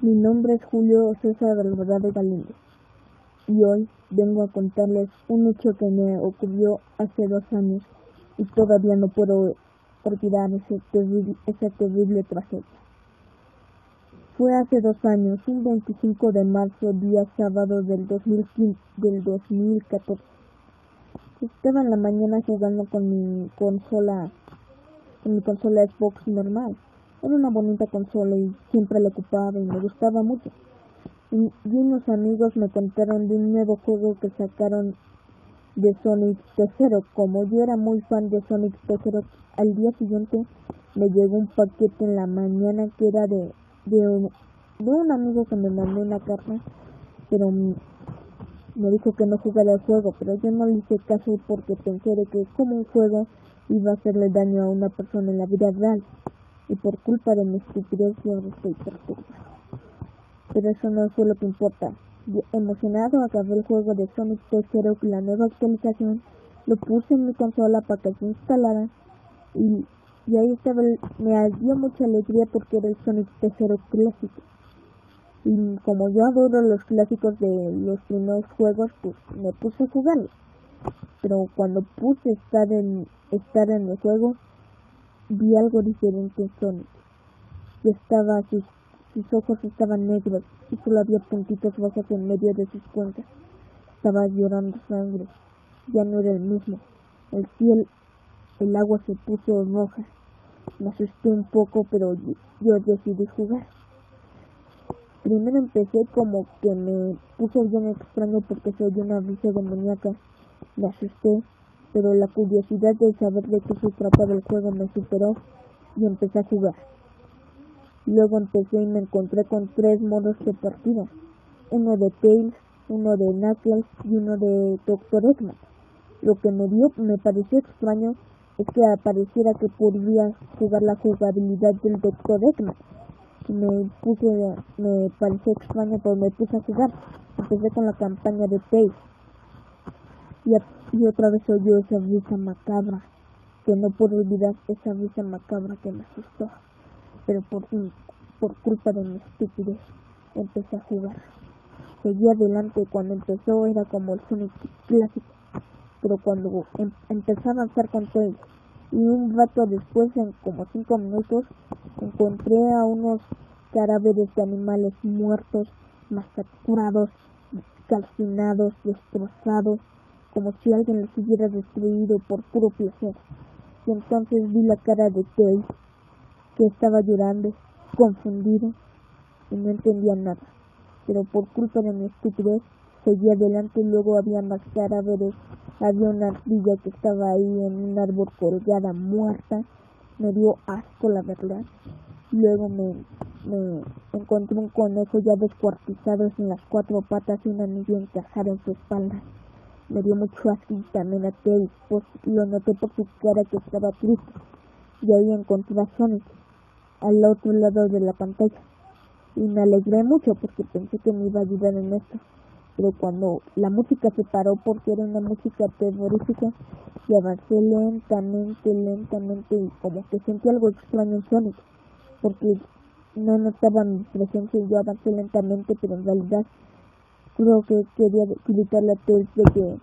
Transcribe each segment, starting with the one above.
Mi nombre es Julio César Alvarado Galindo y hoy vengo a contarles un hecho que me ocurrió hace 2 años y todavía no puedo olvidar esa terrible tragedia. Fue hace 2 años, un 25 de marzo, día sábado del 2014. Estaba en la mañana jugando con mi consola Xbox normal. Era una bonita consola y siempre la ocupaba y me gustaba mucho. Y unos amigos me contaron de un nuevo juego que sacaron de Sonic T-Zero. Como yo era muy fan de Sonic T-Zero, al día siguiente me llegó un paquete en la mañana que era de un amigo que me mandó una carta, pero me dijo que no jugara el juego, pero yo no le hice caso porque pensé de que como un juego iba a hacerle daño a una persona en la vida real, y por culpa de mi estupidez yo ahora estoy perturbado. Pero eso no fue lo que importa. Emocionado acabé el juego de Sonic T-Zero, la nueva actualización, lo puse en mi consola para que se instalara y ahí estaba. Me dio mucha alegría porque era el Sonic T-Zero clásico. Y como yo adoro los clásicos de los primeros juegos, pues me puse a jugarlo. Pero cuando puse estar en el juego, vi algo diferente en Sonic. Y sus ojos estaban negros y solo había puntitos rojos en medio de sus cuencas. Estaba llorando sangre. Ya no era el mismo. El agua se puso roja. Me asusté un poco, pero yo decidí jugar. Primero empecé como que me puso bien extraño porque soy una risa demoníaca. Me asusté, pero la curiosidad de saber de qué se trataba el juego me superó y empecé a jugar. Luego empecé y me encontré con 3 modos de partida. Uno de Tails, uno de Knuckles y uno de Dr. Eggman. Lo que me pareció extraño es que apareciera que podía jugar la jugabilidad del Dr. Eggman. Me pareció extraño, pero me puse a jugar. Empecé con la campaña de Tails. Y otra vez oyó esa risa macabra, que no puedo olvidar, esa risa macabra que me asustó. Pero por culpa de mi estupidez, empecé a jugar. Seguí adelante. Cuando empezó era como el Sonic clásico, pero cuando empecé a avanzar con Tails, y un rato después, en como 5 minutos, encontré a unos cadáveres de animales muertos, masacrados, calcinados, destrozados, como si alguien los hubiera destruido por puro placer. Y entonces vi la cara de Tails, que estaba llorando, confundido, y no entendía nada. Pero por culpa de mi estupidez, seguí adelante. Luego había más cadáveres. Había una ardilla que estaba ahí en un árbol colgada, muerta. Me dio asco, la verdad. Luego me encontré un conejo ya descuartizado en las 4 patas y una anilla encajada en su espalda. Me dio mucho asco y también a Tails, pues lo noté por su cara que estaba triste. Y ahí encontré a Sonic al otro lado de la pantalla. Y me alegré mucho porque pensé que me iba a ayudar en esto. Pero cuando la música se paró, porque era una música terrorífica, y avancé lentamente, y como que sentí algo extraño en Sonic, porque no notaba mi presencia y yo avancé lentamente, pero en realidad creo que quería gritarle a Tails de que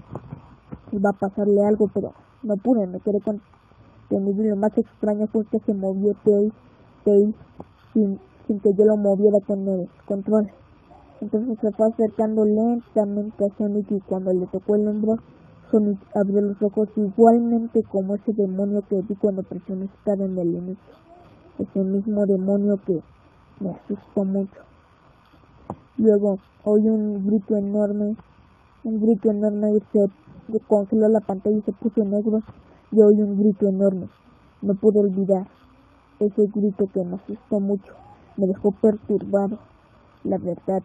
iba a pasarle algo, pero no pude. Me quedé con lo más extraño fue que se movió Tails sin que yo lo moviera con el control. Entonces se fue acercando lentamente a Sonic, y cuando le tocó el hombro, Sonic abrió los ojos igualmente como ese demonio que vi cuando presioné estar en el inicio. Ese mismo demonio que me asustó mucho. Luego oí un grito enorme y se congeló la pantalla y se puso negro. Y oí un grito enorme. No pude olvidar ese grito que me asustó mucho. Me dejó perturbado. La verdad,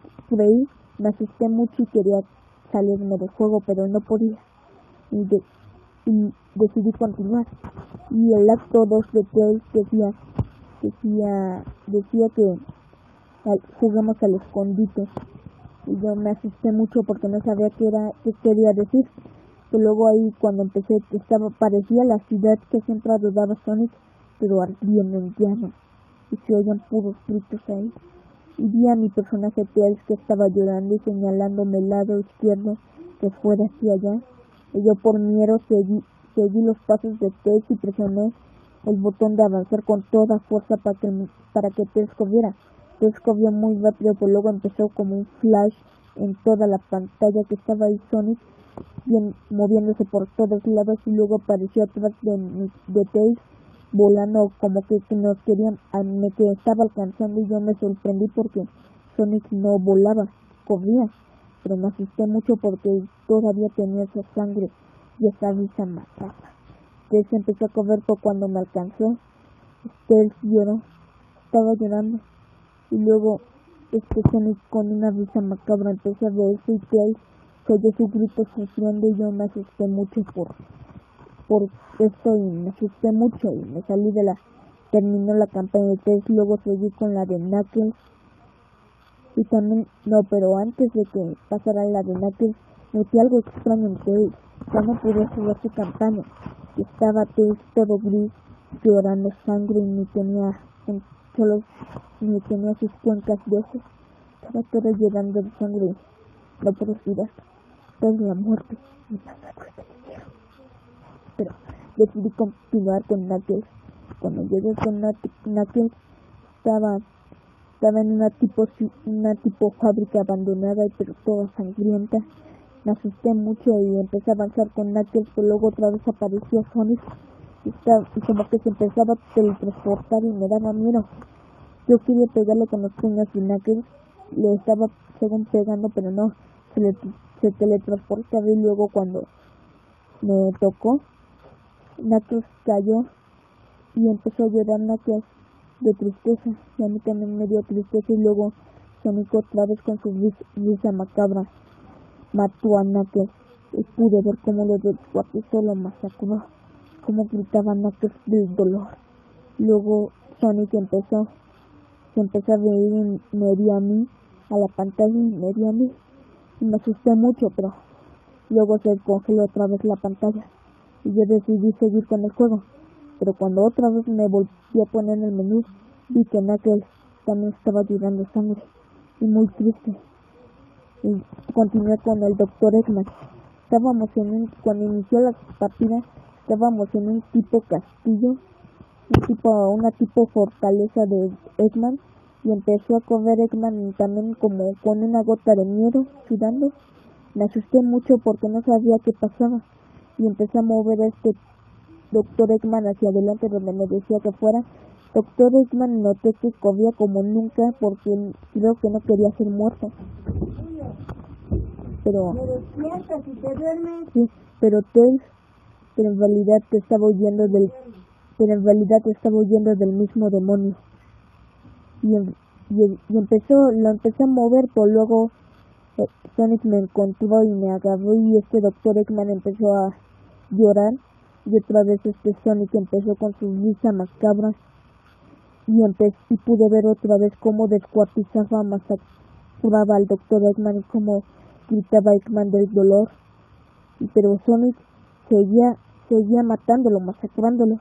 me asusté mucho y quería salirme del juego, pero no podía. Y decidí continuar. Y el acto 2 de Tails decía que jugamos al escondite. Y yo me asusté mucho porque no sabía qué quería decir. Pero luego ahí cuando empecé, parecía la ciudad que siempre adoraba Sonic, pero ardiendo en llamas. Y se oían puros gritos ahí. y vi a mi personaje Tails que estaba llorando y señalándome el lado izquierdo que fuera hacia allá, y yo por miedo seguí los pasos de Tails y presioné el botón de avanzar con toda fuerza para que Tails corriera. Tails corrió muy rápido, pero luego empezó como un flash en toda la pantalla que estaba ahí Sonic moviéndose por todos lados, y luego apareció atrás de Tails volando como que nos querían, me que estaba alcanzando, y yo me sorprendí porque Sonic no volaba, corría, pero me asusté mucho porque todavía tenía esa sangre y esa risa macabra. Tails empezó a correr, por cuando me alcanzó, Tails lloró, estaba llorando, y luego Sonic con una risa macabra empezó a reírse, y Tails oyó su grito sufriendo, y yo me asusté mucho por esto, y me asusté mucho y me salí terminó la campaña de Tails. Luego seguí con la de Knuckles, y también, no, pero antes de que pasara la de Knuckles, noté algo extraño en Tails. Ya no pude jugar su campaña, y estaba Tails todo gris, llorando sangre, y ni tenía sus cuencas de ojos, estaba todo llorando de sangre, no puedo respirar, es la muerte, me pasa algo que pero decidí continuar con Knuckles. Cuando llegué con Knuckles, estaba en una tipo fábrica abandonada, pero toda sangrienta. Me asusté mucho y empecé a avanzar con Knuckles, pero luego otra vez apareció Sonic y como que se empezaba a teletransportar y me daba miedo. Yo quería pegarle con los puños y Knuckles le estaba según pegando, pero no, se teletransportaba, y luego cuando me tocó, Knuckles cayó y empezó a llorar Knuckles de tristeza, y a mí también me dio tristeza, y luego Sonic otra vez con su risa macabra mató a Knuckles, y pude ver cómo lo descuartizó, lo masacró, cómo gritaba Knuckles del dolor. Luego Sonic se empezó a reír y me dio a mí, a la pantalla, y me dio a mí, y me asusté mucho, pero luego se congeló otra vez la pantalla, y yo decidí seguir con el juego, pero cuando otra vez me volví a poner en el menú, vi que Knuckles también estaba llorando sangre, y muy triste, y continué con el Dr. Eggman. Cuando inició la partida, estábamos en un tipo castillo, una tipo fortaleza de Eggman, y empezó a correr Eggman también como con una gota de miedo, sudando. Me asusté mucho porque no sabía qué pasaba, y empecé a mover a este Dr. Eggman hacia adelante donde me decía que fuera. Dr. Eggman noté que corría como nunca porque creo que no quería ser muerto. Pero me despiertas y te duermes. Sí, pero Tails, pero en realidad estaba huyendo del mismo demonio. Y lo empecé a mover, pero luego Sonic me encontró y me agarró, y este Dr. Eggman empezó a llorar, y otra vez Sonic empezó con su risa macabra, y pude ver otra vez cómo descuartizaba, masacraba al Dr. Eggman, y cómo gritaba Eggman del dolor, pero Sonic seguía matándolo, masacrándolo,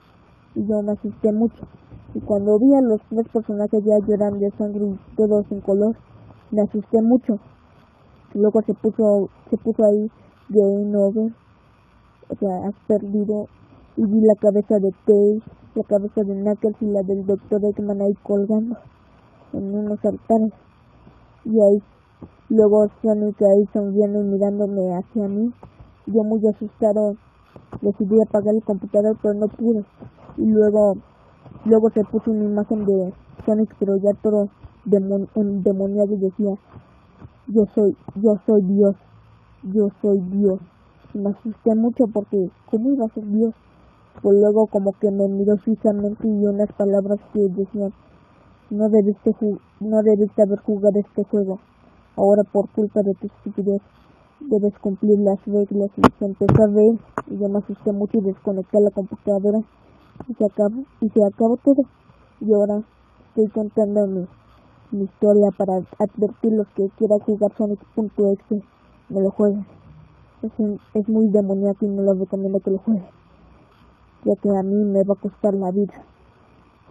y yo me asusté mucho. Y cuando vi a los tres personajes ya llorando de sangre y todos en color, me asusté mucho. Luego se puso ahí Game Over, o sea, has perdido, y vi la cabeza de Tails, la cabeza de Knuckles y la del Dr. Eggman ahí colgando en unos altares, y ahí luego Sonic ahí sonriendo y mirándome hacia mí. Yo muy asustado decidí apagar el computador, pero no pude, y luego se puso una imagen de Sonic, pero ya todo endemoniado, y decía: yo soy Dios, yo soy Dios. Y me asusté mucho porque ¿cómo iba a ser Dios? Pues luego como que me miró fijamente, y unas palabras que decían: no debiste haber jugado este juego, ahora por culpa de tu estupidez debes cumplir las reglas. Y se empezó a ver, y yo me asusté mucho y desconecté la computadora, y se acabó todo. Y ahora estoy contando mi historia para advertir los que quieran jugar Sonic.exe, no lo jueguen. Es muy demoníaco y no lo recomiendo que lo jueguen, ya que a mí me va a costar la vida.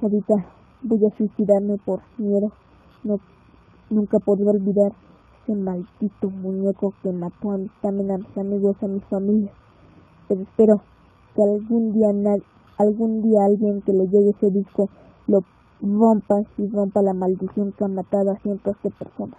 Ahorita voy a suicidarme por miedo, no Nunca podré olvidar ese maldito muñeco que mató a mis amigos, a mi familia. Pero espero que algún día alguien que le llegue ese disco lo rompa y rompa la maldición que ha matado a cientos de personas.